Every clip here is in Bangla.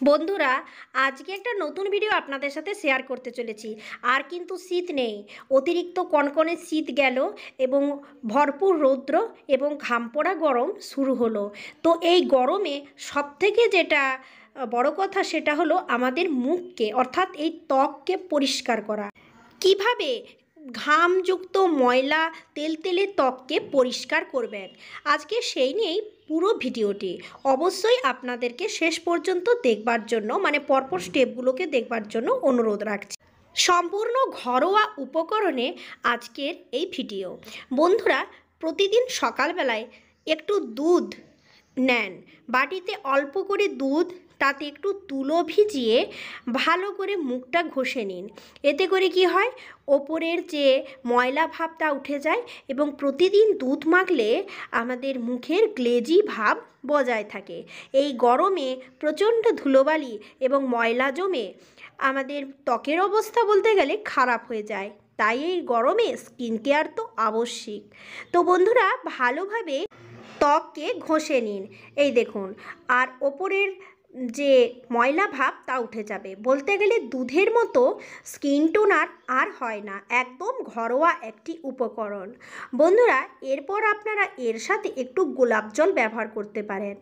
বন্ধুরা, আজকে একটা নতুন ভিডিও আপনাদের সাথে শেয়ার করতে চলেছি। আর কিন্তু শীত নেই, অতিরিক্ত কনকনে শীত গেল এবং ভরপুর রৌদ্র এবং ঘামপোড়া গরম শুরু হলো। তো এই গরমে সবথেকে যেটা বড় কথা সেটা হলো আমাদের মুখকে অর্থাৎ এই ত্বককে পরিষ্কার করা। কিভাবে ঘামযুক্ত ময়লা তেলতেলে ত্বককে পরিষ্কার করবেন, আজকে সেই নিয়েই পুরো ভিডিওটি। অবশ্যই আপনাদেরকে শেষ পর্যন্ত দেখবার জন্য পরপর স্টেপগুলোকে দেখবার জন্য অনুরোধ রাখছি। সম্পূর্ণ ঘরোয়া উপকরণে আজকের এই ভিডিও। বন্ধুরা, প্রতিদিন সকালবেলায় একটু দুধ নেন, বাটিতে অল্প করে দুধ, তাতে একটু তুলো ভিজিয়ে ভালো করে মুখটা ঘষে নিন। এতে করে কি হয়, ওপরের যে ময়লা ভাবটা উঠে যায় এবং প্রতিদিন দুধ মাখলে আমাদের মুখের গ্লেজি ভাব বজায় থাকে। এই গরমে প্রচণ্ড ধুলোবালি এবং ময়লা জমে আমাদের ত্বকের অবস্থা বলতে গেলে খারাপ হয়ে যায়। তাই এই গরমে স্কিন কেয়ার তো আবশ্যিক। তো বন্ধুরা, ভালোভাবে ত্বককে ঘষে নিন। এই দেখুন, আর ওপরের যে ময়লা ভাব তা উঠে যাবে। বলতে গেলে দুধের মতো স্কিন টোনার আর হয় না। একদম ঘরোয়া একটি উপকরণ। বন্ধুরা, এরপর আপনারা এর সাথে একটু গোলাপ জল ব্যবহার করতে পারেন।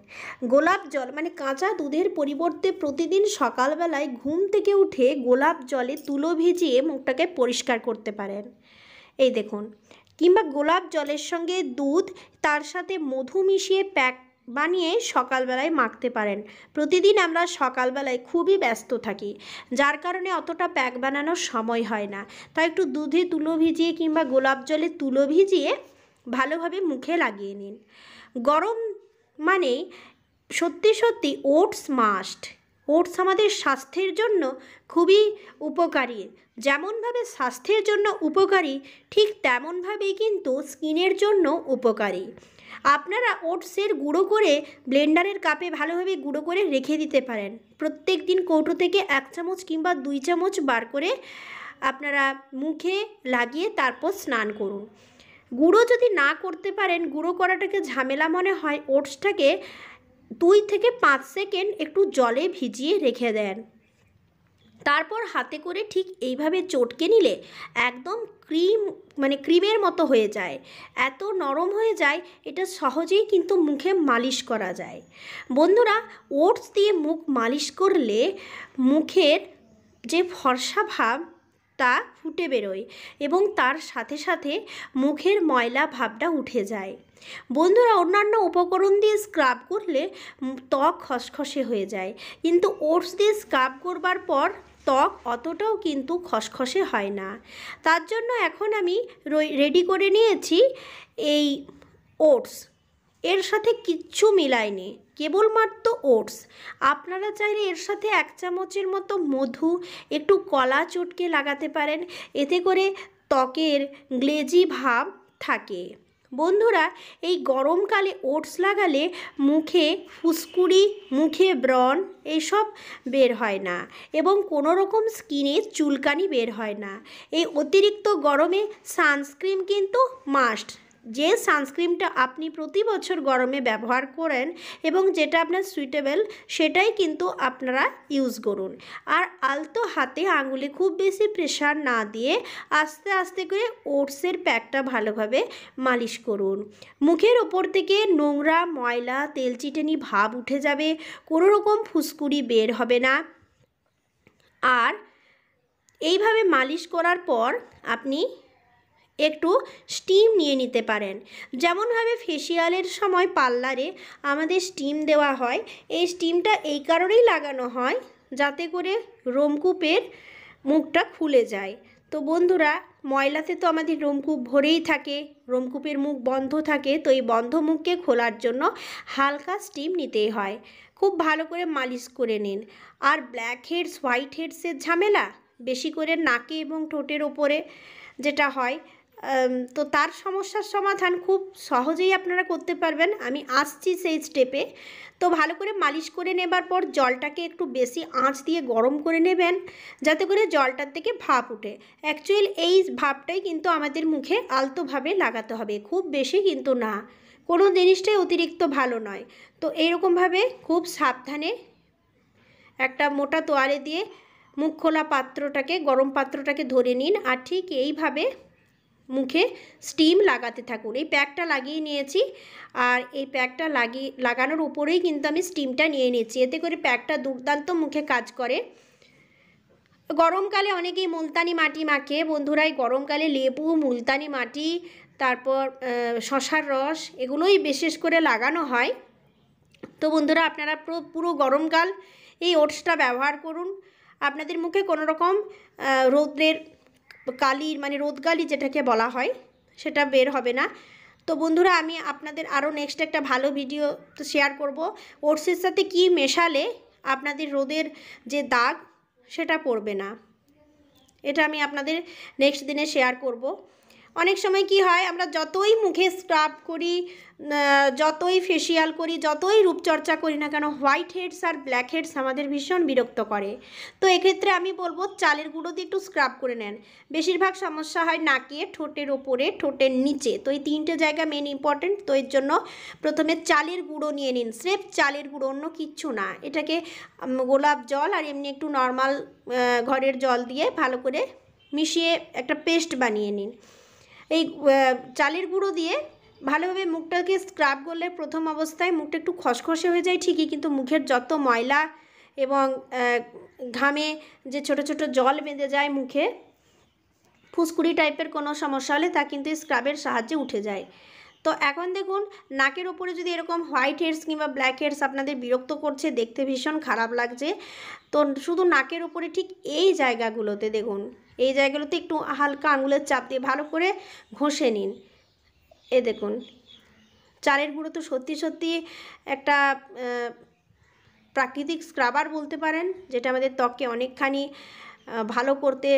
গোলাপ জল কাঁচা দুধের পরিবর্তে প্রতিদিন সকালবেলায় ঘুম থেকে উঠে গোলাপ জলে তুলো ভিজিয়ে মুখটাকে পরিষ্কার করতে পারেন। এই দেখুন, কিংবা গোলাপ জলের সঙ্গে দুধ, তার সাথে মধু মিশিয়ে প্যাক বানিয়ে সকালবেলায় মাখতে পারেন। প্রতিদিন আমরা সকালবেলায় খুবই ব্যস্ত থাকি, যার কারণে অতটা প্যাক বানানোর সময় হয় না। তাই একটু দুধে তুলো ভিজিয়ে কিংবা গোলাপ জলে তুলো ভিজিয়ে ভালোভাবে মুখে লাগিয়ে নিন। গরম সত্যি সত্যি ওটস মাস্ট। ওটস আমাদের স্বাস্থ্যের জন্য খুবই উপকারী। যেমনভাবে স্বাস্থ্যের জন্য উপকারী, ঠিক তেমনভাবেই কিন্তু স্কিনের জন্য উপকারী। আপনারা ওটসের গুঁড়ো করে ব্লেন্ডারের কাপে ভালোভাবে গুঁড়ো করে রেখে দিতে পারেন। প্রত্যেক দিন কৌটো থেকে 1 চামচ কিংবা 2 চামচ বার করে আপনারা মুখে লাগিয়ে তারপর স্নান করুন। গুঁড়ো যদি না করতে পারেন, গুঁড়ো করাটাকে ঝামেলা মনে হয়, ওটসটাকে 2 থেকে 5 সেকেন্ড একটু জলে ভিজিয়ে রেখে দেন। তারপর হাতে করে ঠিক এইভাবে চটকে নিলে একদম ক্রিমের মতো হয়ে যায়। এত নরম হয়ে যায়, এটা সহজেই কিন্তু মুখে মালিশ করা যায়। বন্ধুরা, ওটস দিয়ে মুখ মালিশ করলে মুখের যে ফর্সা ভাব তা ফুটে বেরোয় এবং তার সাথে সাথে মুখের ময়লা ভাবটা উঠে যায়। বন্ধুরা, অন্যান্য উপকরণ দিয়ে স্ক্রাব করলে ত্বক খসখসে হয়ে যায়, কিন্তু ওটস দিয়ে স্ক্রাব করবার পর ত্বক অতটাও কিন্তু খসখসে হয় না। তার জন্য এখন আমি রেডি করে নিয়েছি এই ওটস। এর সাথে কিচ্ছু মিলাইনি, কেবলমাত্র ওটস। আপনারা চাইলে এর সাথে 1 চামচের মতো মধু, একটু কলা চটকে লাগাতে পারেন। এতে করে ত্বকের গ্লেজি ভাব থাকে। বন্ধুরা, এই গরমকালে ওটস লাগালে মুখে ফুসকুড়ি, মুখে ব্রণ এইসব বের হয় না এবং কোনো রকম স্কিনে চুলকানি বের হয় না। এই অতিরিক্ত গরমে সানস্ক্রিন কিন্তু মাস্ট। যে সানস্ক্রিনটা আপনি প্রতি বছর গরমে ব্যবহার করেন এবং যেটা আপনার সুইটেবল, সেটাই কিন্তু আপনারা ইউজ করুন। আর আলতো হাতে আঙুলে খুব বেশি প্রেশার না দিয়ে আস্তে আস্তে করে ওটসের প্যাকটা ভালোভাবে মালিশ করুন। মুখের ওপর থেকে নোংরা ময়লা তেলচিটানি ভাব উঠে যাবে, কোনো রকম ফুসকুড়ি বের হবে না। আর এইভাবে মালিশ করার পর আপনি একটু স্টিম নিয়ে নিতে পারেন। যেমনভাবে ফেসিয়ালের সময় পার্লারে আমাদের স্টিম দেওয়া হয়, এই স্টিমটা এই কারণেই লাগানো হয় যাতে করে রোমকূপের মুখটা খুলে যায়। তো বন্ধুরা, ময়লাতে তো আমাদের রোমকূপ ভরেই থাকে, রোমকূপের মুখ বন্ধ থাকে। তো এই বন্ধ মুখকে খোলার জন্য হালকা স্টিম নিতেই হয়। খুব ভালো করে মালিশ করে নিন। আর ব্ল্যাক হেডস, হোয়াইট হেডসের ঝামেলা বেশি করে নাকে এবং ঠোঁটের ওপরে যেটা হয়, তো তার সমস্যার সমাধান খুব সহজেই আপনারা করতে পারবেন। আমি আসছি সেই স্টেপে। তো ভালো করে মালিশ করে নেবার পর জলটাকে একটু বেশি আঁচ দিয়ে গরম করে নেবেন, যাতে করে জলটার থেকে ভাপ উঠে। অ্যাকচুয়াল এই ভাপটাই কিন্তু আমাদের মুখে আলতোভাবে লাগাতে হবে, খুব বেশি কিন্তু না। কোনো জিনিসটাই অতিরিক্ত ভালো নয়। তো এইরকমভাবে খুব সাবধানে একটা মোটা তোয়ালে দিয়ে মুখ খোলা পাত্রটাকে, গরম পাত্রটাকে ধরে নিন আর ঠিক এইভাবে মুখে স্টিম লাগাতে থাকুন। এই প্যাকটা লাগিয়ে নিয়েছি আর এই প্যাকটা লাগানোর উপরেই কিন্তু আমি স্টিমটা নিয়ে নিয়েছি। এতে করে প্যাকটা দুর্দান্ত মুখে কাজ করে। গরমকালে অনেকেই মুলতানি মাটি মাখে বন্ধুরা। এই গরমকালে লেবু, মুলতানি মাটি, তারপর শশার রস, এগুলোই বিশেষ করে লাগানো হয়। তো বন্ধুরা আপনারা পুরো গরমকাল এই ওটসটা ব্যবহার করুন। আপনাদের মুখে কোনো রকম রৌদ্রের কালির মানে রোদগালি যেটাকে বলা হয় সেটা বের হবে না। তো বন্ধুরা আমি আপনাদের আরও নেক্সট একটা ভালো ভিডিও তো শেয়ার করব ওটসের সাথে কি মেশালে আপনাদের রোদের যে দাগ সেটা পড়বে না। এটা আমি আপনাদের নেক্সট দিনে শেয়ার করব। অনেক সময় কি হয়, আমরা যতই মুখে স্ক্রাব করি, যতই ফেসিয়াল করি, যতই রূপচর্চা করি না কেন, white heads are black heads আমাদের ভীষণ বিরক্ত করে। তো এক্ষেত্রে আমি বলবো চালের গুঁড়ো দিয়ে একটু স্ক্রাব করে নেন। বেশিরভাগ সমস্যা হয় নাকে, ঠোঁটের ওপরে, ঠোঁটের নিচে। তো এই তিনটে জায়গা মেন ইম্পর্টেন্ট। তো এর জন্য প্রথমে চালের গুঁড়ো নিয়ে নিন, স্রেফ চালের গুঁড়ো, অন্য কিচ্ছু না। এটাকে গোলাপ জল আর এমনি একটু নর্মাল ঘরের জল দিয়ে ভালো করে মিশিয়ে একটা পেস্ট বানিয়ে নিন। এই চালের গুঁড়ো দিয়ে ভালোভাবে মুখটাকে স্ক্রাব করলে প্রথম অবস্থায় মুখটা একটু খসখসে হয়ে যায় ঠিকই, কিন্তু মুখের যত ময়লা এবং ঘামে যে ছোট ছোট জল বেঁধে যায় মুখে, ফুসকুড়ি টাইপের কোনো সমস্যা হলে তা কিন্তু এই স্ক্রাবের সাহায্যে উঠে যায়। তো এখন দেখুন নাকের ওপরে যদি এরকম হোয়াইট হেডস কিংবা ব্ল্যাক হেডস আপনাদের বিরক্ত করছে, দেখতে ভীষণ খারাপ লাগছে, তো শুধু নাকের ওপরে ঠিক এই জায়গাগুলোতে দেখুন, এই জায়গাগুলোতে একটু হালকা আঙুলের চাপ দিয়ে ভালো করে ঘষে নিন। এ দেখুন চালের গুঁড়ো তো সত্যি সত্যি একটা প্রাকৃতিক স্ক্রাবার বলতে পারেন, যেটা আমাদের ত্বককে অনেকখানি ভালো করতে,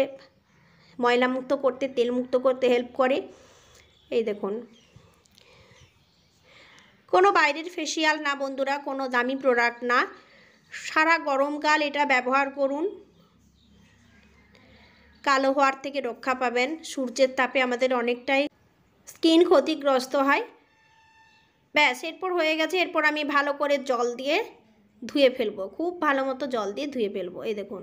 ময়লামুক্ত করতে, তেলমুক্ত করতে হেল্প করে। এই দেখুন কোনো বাইরের ফেসিয়াল না বন্ধুরা, কোনো দামি প্রোডাক্ট না। সারা গরমকাল এটা ব্যবহার করুন, কালো হওয়ার থেকে রক্ষা পাবেন। সূর্যের তাপে আমাদের অনেকটাই স্কিন ক্ষতিগ্রস্ত হয়। ব্যাস এরপর হয়ে গেছে। এরপর আমি ভালো করে জল দিয়ে ধুয়ে ফেলবো, খুব ভালো মতো জল দিয়ে ধুয়ে ফেলবো। এই দেখুন।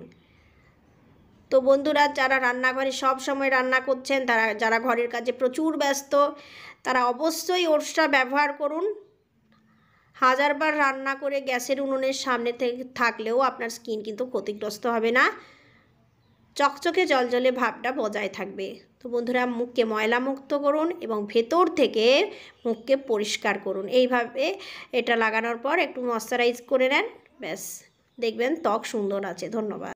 তো বন্ধুরা যারা রান্নাঘরে সব সময় রান্না করছেন, যারা ঘরের কাজে প্রচুর ব্যস্ত, তারা অবশ্যই ওটসটা ব্যবহার করুন। হাজারবার রান্না করে গ্যাসের উনুনের সামনে থেকে থাকলেও আপনার স্কিন কিন্তু ক্ষতিগ্রস্ত হবে না, চকচকে জলজলে ভাবটা বজায় থাকবে। তো বন্ধুরা মুখকে ময়লা মুক্ত করুন এবং ভেতর থেকে মুখকে পরিষ্কার করুন। এইভাবে এটা লাগানোর পর একটু ময়শ্চারাইজ করে নেন, ব্যাস দেখবেন ত্বক সুন্দর আছে। ধন্যবাদ।